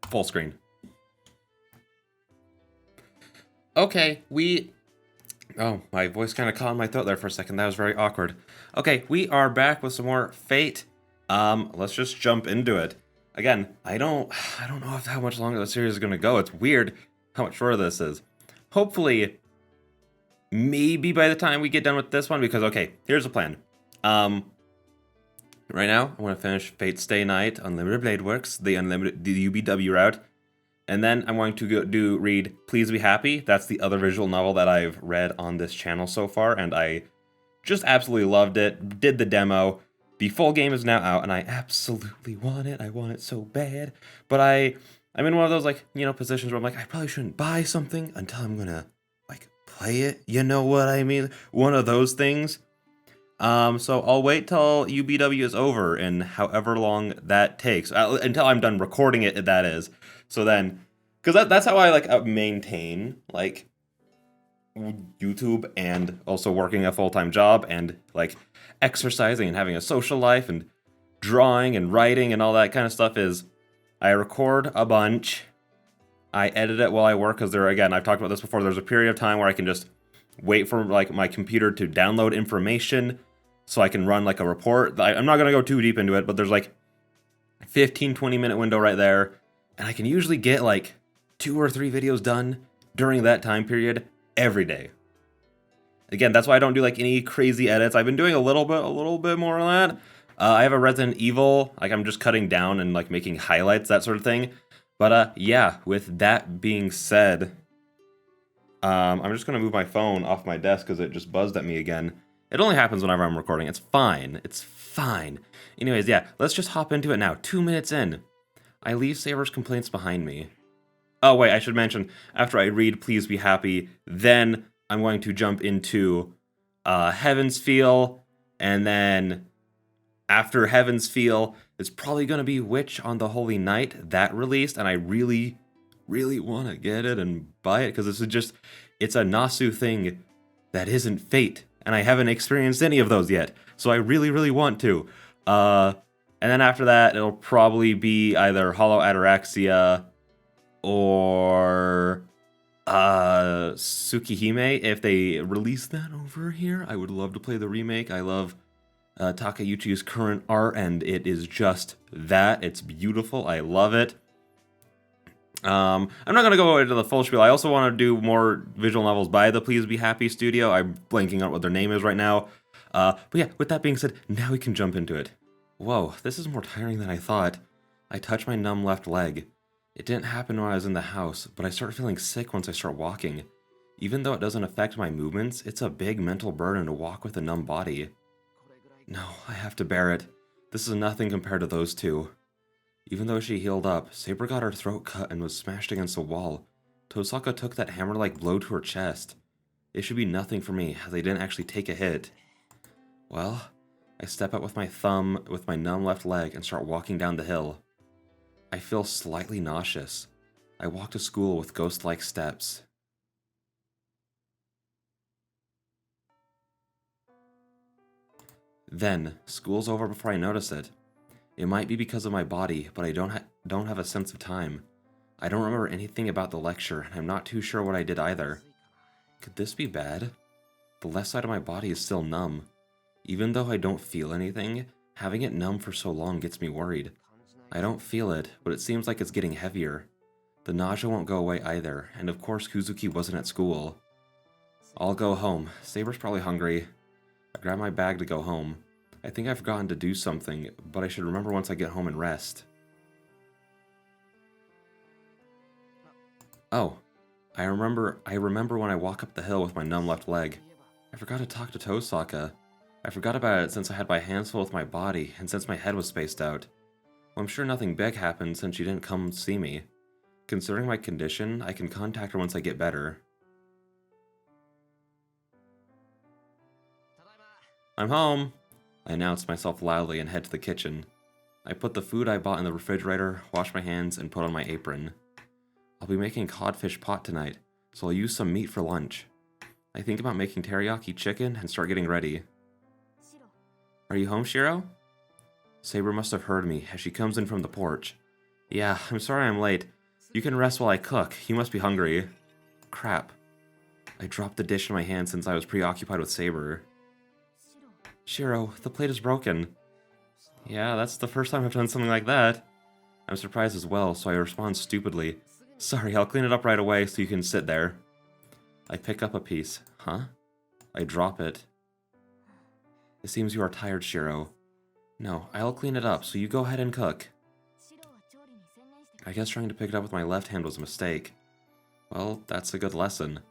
full screen. Okay, Oh, my voice kind of caught in my throat there for a second. That was very awkward. Okay, we are back with some more Fate. Let's just jump into it. Again, I don't know if how much longer the series is gonna go. It's weird how much shorter this is. Hopefully, maybe by the time we get done with this one, because okay, here's the plan. Right now, I want to finish Fate Stay Night, Unlimited Blade Works, the UBW route. And then I'm going to read Please Be Happy. That's the other visual novel that I've read on this channel so far, and I just absolutely loved it. Did the demo. The full game is now out, and I absolutely want it. I want it so bad. But I'm in one of those, positions where I'm like, I probably shouldn't buy something until I'm gonna, play it. You know what I mean? One of those things. So I'll wait till UBW is over, and however long that takes, until I'm done recording it, that is. So then, because that's how I maintain YouTube and also working a full-time job and exercising and having a social life and drawing and writing and all that kind of stuff is I record a bunch, I edit it while I work, because again, I've talked about this before, there's a period of time where I can just wait for my computer to download information so I can run a report. I'm not going to go too deep into it, but there's 15-20 minute window right there. And I can usually get 2 or 3 videos done during that time period every day. Again, that's why I don't do any crazy edits. I've been doing a little bit more on that. I have a Resident Evil, I'm just cutting down and making highlights, that sort of thing. But yeah, with that being said, I'm just gonna move my phone off my desk because it just buzzed at me again. It only happens whenever I'm recording. It's fine. It's fine. Anyways, yeah, let's just hop into it now. 2 minutes in. I leave Saber's complaints behind me. Oh, wait, I should mention, after I read Please Be Happy, then I'm going to jump into Heaven's Feel, and then after Heaven's Feel, it's probably going to be Witch on the Holy Night, that released, and I really, really want to get it and buy it, because it's a Nasu thing that isn't Fate, and I haven't experienced any of those yet, so I really, really want to. And then after that, it'll probably be either Hollow Ataraxia or Tsukihime. If they release that over here, I would love to play the remake. I love Takeuchi's current art, and it is just that. It's beautiful. I love it. I'm not going to go into the full spiel. I also want to do more visual novels by the Please Be Happy studio. I'm blanking on what their name is right now. But yeah, with that being said, now we can jump into it. Whoa, this is more tiring than I thought. I touched my numb left leg. It didn't happen when I was in the house, but I start feeling sick once I start walking. Even though it doesn't affect my movements, it's a big mental burden to walk with a numb body. No, I have to bear it. This is nothing compared to those two. Even though she healed up, Saber got her throat cut and was smashed against the wall. Tosaka took that hammer-like blow to her chest. It should be nothing for me, as I didn't actually take a hit. Well, I step out with my thumb with my numb left leg and start walking down the hill. I feel slightly nauseous. I walk to school with ghost-like steps. Then, school's over before I notice it. It might be because of my body, but I don't have a sense of time. I don't remember anything about the lecture, and I'm not too sure what I did either. Could this be bad? The left side of my body is still numb. Even though I don't feel anything, having it numb for so long gets me worried. I don't feel it, but it seems like it's getting heavier. The nausea won't go away either, and of course Kuzuki wasn't at school. I'll go home. Saber's probably hungry. I grab my bag to go home. I think I've forgotten to do something, but I should remember once I get home and rest. Oh, I remember when I walk up the hill with my numb left leg. I forgot to talk to Tosaka. I forgot about it since I had my hands full with my body, and since my head was spaced out. Well, I'm sure nothing big happened since she didn't come see me. Considering my condition, I can contact her once I get better. I'm home! I announce myself loudly and head to the kitchen. I put the food I bought in the refrigerator, wash my hands, and put on my apron. I'll be making codfish pot tonight, so I'll use some meat for lunch. I think about making teriyaki chicken and start getting ready. Are you home, Shiro? Saber must have heard me as she comes in from the porch. Yeah, I'm sorry I'm late. You can rest while I cook. You must be hungry. Crap. I dropped the dish in my hand since I was preoccupied with Saber. Shiro, the plate is broken. Yeah, that's the first time I've done something like that. I'm surprised as well, so I respond stupidly. Sorry, I'll clean it up right away so you can sit there. I pick up a piece. Huh? I drop it. It seems you are tired, Shiro. No, I'll clean it up, so you go ahead and cook. I guess trying to pick it up with my left hand was a mistake. Well, that's a good lesson.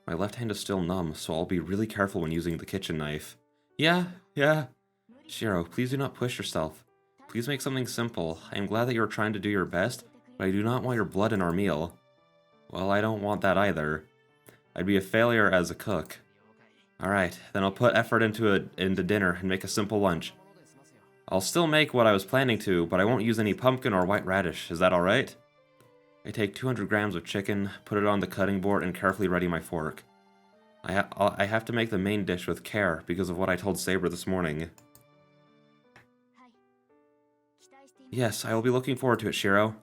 My left hand is still numb, so I'll be really careful when using the kitchen knife. Yeah. Shiro, please do not push yourself. Please make something simple. I am glad that you are trying to do your best, but I do not want your blood in our meal. Well, I don't want that either. I'd be a failure as a cook. Alright, then I'll put effort into dinner and make a simple lunch. I'll still make what I was planning to, but I won't use any pumpkin or white radish. Is that alright? I take 200 grams of chicken, put it on the cutting board, and carefully ready my fork. I have to make the main dish with care because of what I told Saber this morning. Yes, I will be looking forward to it, Shiro.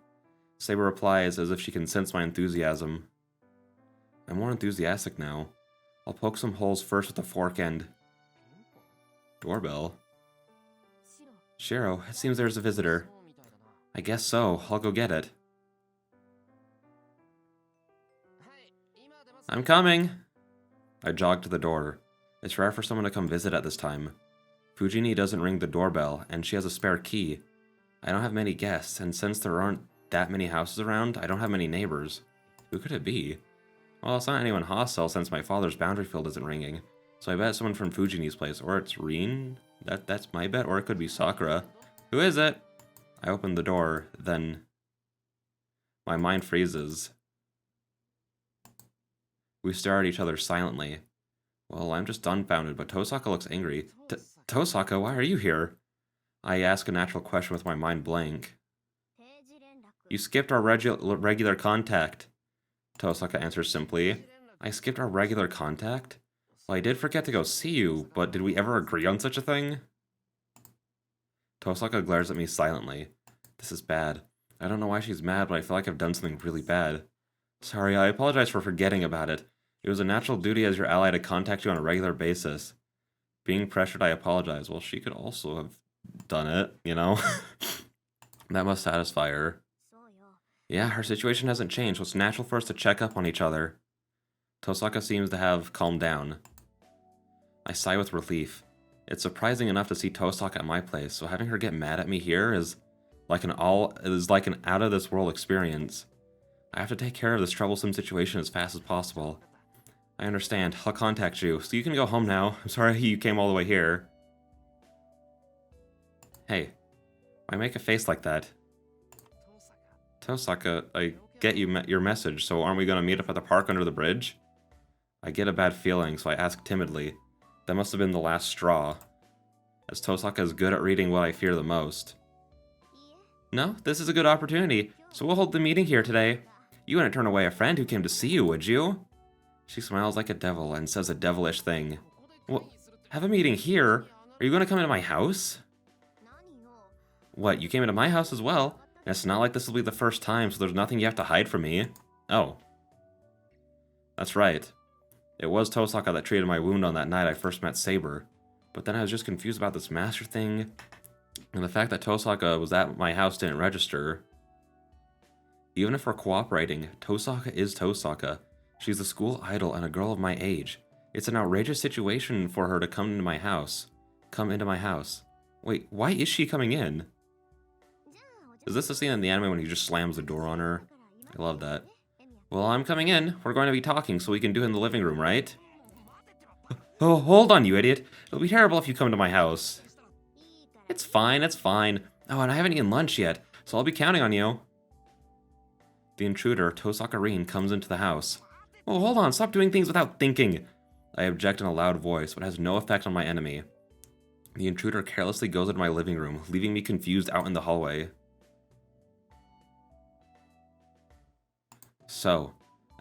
Saber replies as if she can sense my enthusiasm. I'm more enthusiastic now. I'll poke some holes first with the fork end. Doorbell. Shiro, it seems there's a visitor. I guess so. I'll go get it. I'm coming! I jog to the door. It's rare for someone to come visit at this time. Fujini doesn't ring the doorbell, and she has a spare key. I don't have many guests, and since there aren't that many houses around, I don't have many neighbors. Who could it be? Well, it's not anyone hostile since my father's boundary field isn't ringing, so I bet it's someone from Fujini's place, or it's Rin? That's my bet, or it could be Sakura. Who is it? I open the door, then my mind freezes. We stare at each other silently. Well, I'm just dumbfounded, but Tosaka looks angry. Tosaka, why are you here? I ask a natural question with my mind blank. You skipped our regular contact. Tosaka answers simply. I skipped our regular contact? Well, I did forget to go see you, but did we ever agree on such a thing? Tosaka glares at me silently. This is bad. I don't know why she's mad, but I feel like I've done something really bad. Sorry, I apologize for forgetting about it. It was a natural duty as your ally to contact you on a regular basis. Being pressured, I apologize. Well, she could also have done it, you know? That must satisfy her. Yeah, her situation hasn't changed, so it's natural for us to check up on each other. Tosaka seems to have calmed down. I sigh with relief. It's surprising enough to see Tosaka at my place, so having her get mad at me here is like an out-of-this-world experience. I have to take care of this troublesome situation as fast as possible. I understand. I'll contact you, so you can go home now. I'm sorry you came all the way here. Hey, why make a face like that? Tosaka, I get your message, so aren't we gonna meet up at the park under the bridge? I get a bad feeling, so I ask timidly. That must have been the last straw, as Tosaka is good at reading what I fear the most. No, this is a good opportunity, so we'll hold the meeting here today. You wouldn't turn away a friend who came to see you, would you? She smiles like a devil and says a devilish thing. What? Have a meeting here? Are you going to come into my house? What, you came into my house as well? And it's not like this will be the first time, so there's nothing you have to hide from me. Oh. That's right. It was Tosaka that treated my wound on that night I first met Saber. But then I was just confused about this master thing, and the fact that Tosaka was at my house didn't register. Even if we're cooperating, Tosaka is Tosaka. She's a school idol and a girl of my age. It's an outrageous situation for her to come into my house. Wait, why is she coming in? Is this the scene in the anime when he just slams the door on her? I love that. Well, I'm coming in. We're going to be talking, so we can do it in the living room, right? Oh, hold on, you idiot. It'll be terrible if you come to my house. It's fine, it's fine. Oh, and I haven't eaten lunch yet, so I'll be counting on you. The intruder, Tosaka Rin, comes into the house. Oh, hold on, stop doing things without thinking. I object in a loud voice, but has no effect on my enemy. The intruder carelessly goes into my living room, leaving me confused out in the hallway. So,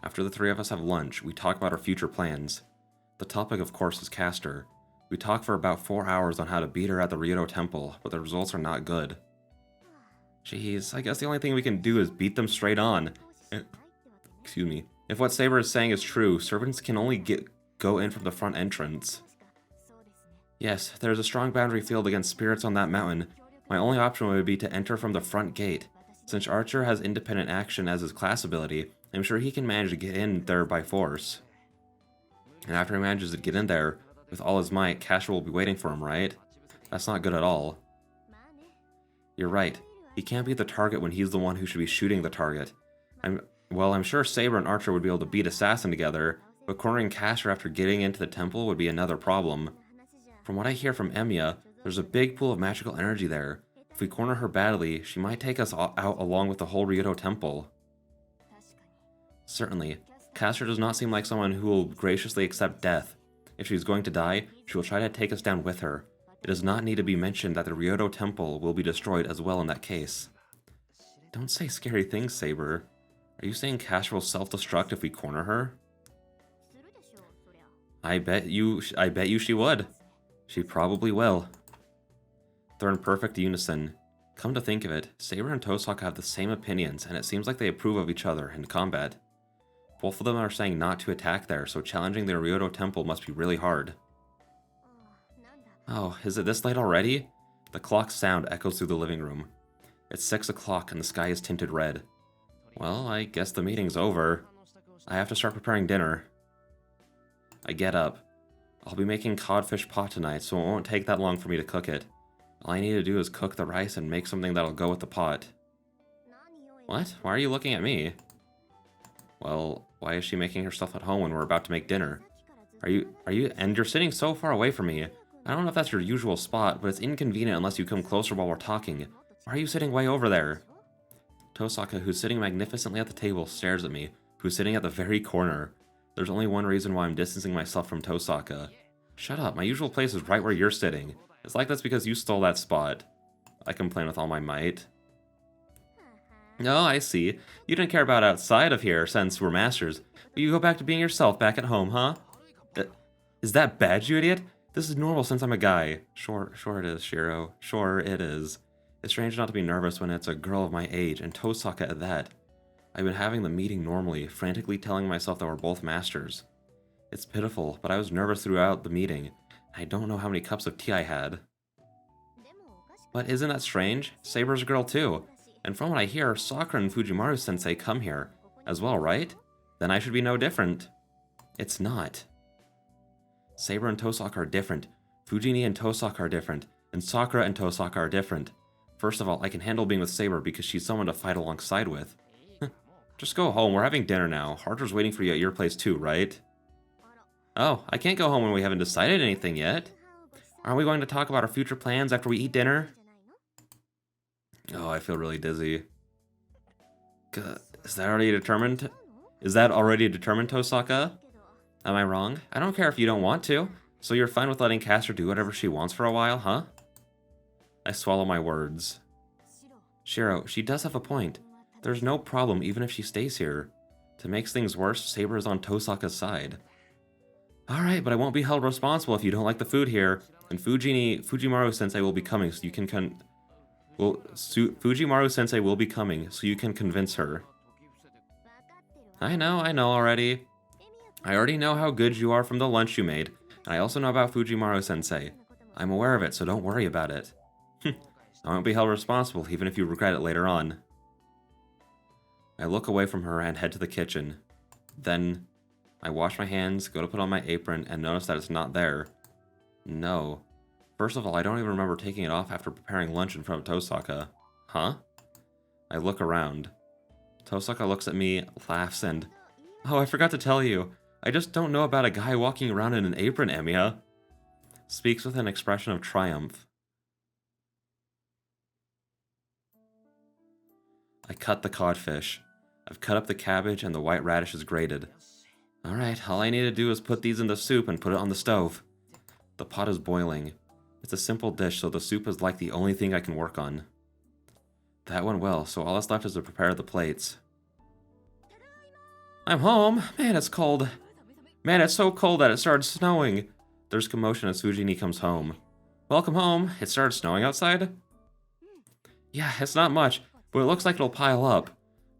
after the three of us have lunch, we talk about our future plans. The topic, of course, is Castor. We talk for about 4 hours on how to beat her at the Ryoto Temple, but the results are not good. Jeez, I guess the only thing we can do is beat them straight on. excuse me. If what Saber is saying is true, servants can only go in from the front entrance. Yes, there is a strong boundary field against spirits on that mountain. My only option would be to enter from the front gate. Since Archer has independent action as his class ability, I'm sure he can manage to get in there by force. And after he manages to get in there, with all his might, Casher will be waiting for him, right? That's not good at all. You're right. He can't be the target when he's the one who should be shooting the target. I'm sure Saber and Archer would be able to beat Assassin together, but cornering Casher after getting into the temple would be another problem. From what I hear from Emiya, there's a big pool of magical energy there. If we corner her badly, she might take us out along with the whole Ryoto temple. Certainly. Castor does not seem like someone who will graciously accept death. If she's going to die, she will try to take us down with her. It does not need to be mentioned that the Ryoto temple will be destroyed as well in that case. Don't say scary things, Saber. Are you saying Castor will self-destruct if we corner her? I bet you she would. She probably will. They're in perfect unison. Come to think of it, Saber and Tosaka have the same opinions, and it seems like they approve of each other in combat. Both of them are saying not to attack there, so challenging the Ryoto temple must be really hard. Oh, is it this late already? The clock's sound echoes through the living room. It's 6 o'clock and the sky is tinted red. Well, I guess the meeting's over. I have to start preparing dinner. I get up. I'll be making codfish pot tonight, so it won't take that long for me to cook it. All I need to do is cook the rice and make something that'll go with the pot. What? Why are you looking at me? Well, why is she making her stuff at home when we're about to make dinner? And you're sitting so far away from me. I don't know if that's your usual spot, but it's inconvenient unless you come closer while we're talking. Why are you sitting way over there? Tosaka, who's sitting magnificently at the table, stares at me, who's sitting at the very corner. There's only one reason why I'm distancing myself from Tosaka. Shut up, my usual place is right where you're sitting. It's like that's because you stole that spot. I complain with all my might. Oh, I see. You didn't care about outside of here since we're masters. But you go back to being yourself back at home, huh? Is that bad, you idiot? This is normal since I'm a guy. Sure it is, Shiro. Sure it is. It's strange not to be nervous when it's a girl of my age, and Tosaka at that. I've been having the meeting normally, frantically telling myself that we're both masters. It's pitiful, but I was nervous throughout the meeting. I don't know how many cups of tea I had. But isn't that strange? Saber's a girl too. And from what I hear, Sakura and Fujimaru-sensei come here as well, right? Then I should be no different. It's not. Saber and Tosaka are different. Fujini and Tosaka are different. And Sakura and Tosaka are different. First of all, I can handle being with Saber because she's someone to fight alongside with. Just go home, we're having dinner now. Harder's waiting for you at your place too, right? Oh, I can't go home when we haven't decided anything yet. Aren't we going to talk about our future plans after we eat dinner? Oh, I feel really dizzy. Is that already determined? Is that already determined, Tosaka? Am I wrong? I don't care if you don't want to. So you're fine with letting Castor do whatever she wants for a while, huh? I swallow my words. Shiro, she does have a point. There's no problem even if she stays here. To make things worse, Saber is on Tosaka's side. Alright, but I won't be held responsible if you don't like the food here. And Fujimaru-sensei will be coming so you can Fujimaru-sensei will be coming so you can convince her. I know already. I already know how good you are from the lunch you made, and I also know about Fujimaru-sensei. I'm aware of it, so don't worry about it. I won't be held responsible even if you regret it later on. I look away from her and head to the kitchen. Then, I wash my hands, go to put on my apron, and notice that it's not there. No. First of all, I don't even remember taking it off after preparing lunch in front of Tosaka. Huh? I look around. Tosaka looks at me, laughs, and... Oh, I forgot to tell you. I just don't know about a guy walking around in an apron, Emiya. Speaks with an expression of triumph. I cut the codfish. I've cut up the cabbage and the white radish is grated. Alright, all I need to do is put these in the soup and put it on the stove. The pot is boiling. It's a simple dish, so the soup is like the only thing I can work on. That went well, so all that's left is to prepare the plates. I'm home! Man, it's cold. Man, it's so cold that it started snowing. There's commotion as Fujini comes home. Welcome home. It started snowing outside? Yeah, it's not much, but it looks like it'll pile up.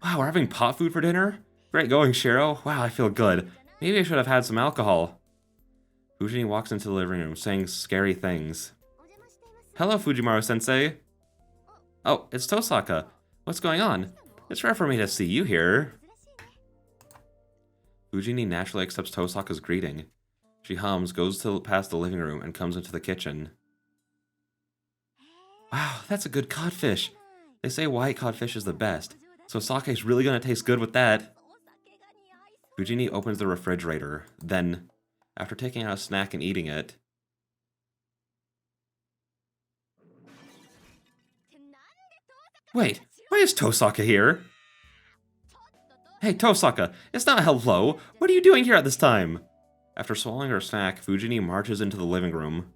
Wow, we're having pot food for dinner? Great going, Shiro. Wow, I feel good. Maybe I should have had some alcohol. Fujini walks into the living room, saying scary things. Hello, Fujimaru-sensei. Oh, it's Tosaka. What's going on? It's rare for me to see you here. Fujini naturally accepts Tosaka's greeting. She hums, goes past the living room, and comes into the kitchen. Wow, that's a good codfish. They say white codfish is the best, so sake's really gonna taste good with that. Fujini opens the refrigerator, then, after taking out a snack and eating it... Wait, why is Tosaka here? Hey, Tosaka, it's not hello. What are you doing here at this time? After swallowing her snack, Fujini marches into the living room.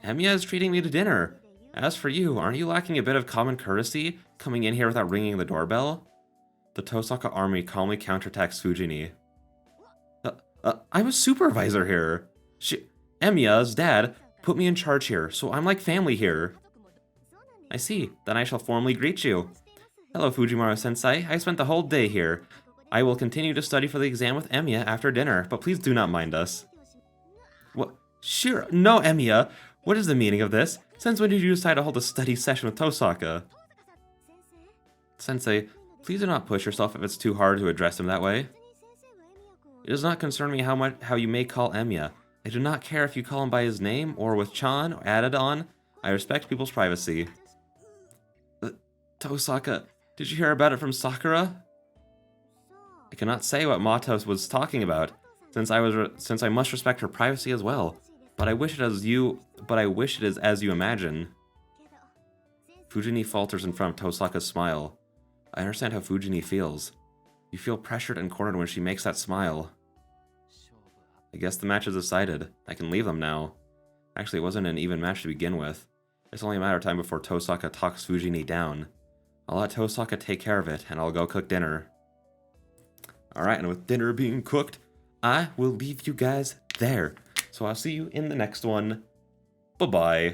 Emiya is treating me to dinner. As for you, aren't you lacking a bit of common courtesy, coming in here without ringing the doorbell? The Tosaka army calmly counterattacks Fujini. I'm a supervisor here. Emiya's dad put me in charge here, so I'm like family here. I see. Then I shall formally greet you. Hello, Fujimaru-sensei. I spent the whole day here. I will continue to study for the exam with Emiya after dinner, but please do not mind us. What? Sure. No, Emiya. What is the meaning of this? Since when did you decide to hold a study session with Tosaka? Sensei, please do not push yourself if it's too hard to address him that way. It does not concern me how you may call Emiya. I do not care if you call him by his name or with Chan or added on. I respect people's privacy. Tosaka, did you hear about it from Sakura? I cannot say what Matos was talking about, since I must respect her privacy as well. But I wish it is as you imagine. Fujini falters in front of Tosaka's smile. I understand how Fujini feels. You feel pressured and cornered when she makes that smile. I guess the match is decided. I can leave them now. Actually, it wasn't an even match to begin with. It's only a matter of time before Tosaka talks Fujini down. I'll let Tosaka take care of it, and I'll go cook dinner. Alright, and with dinner being cooked, I will leave you guys there. So I'll see you in the next one. Bye-bye.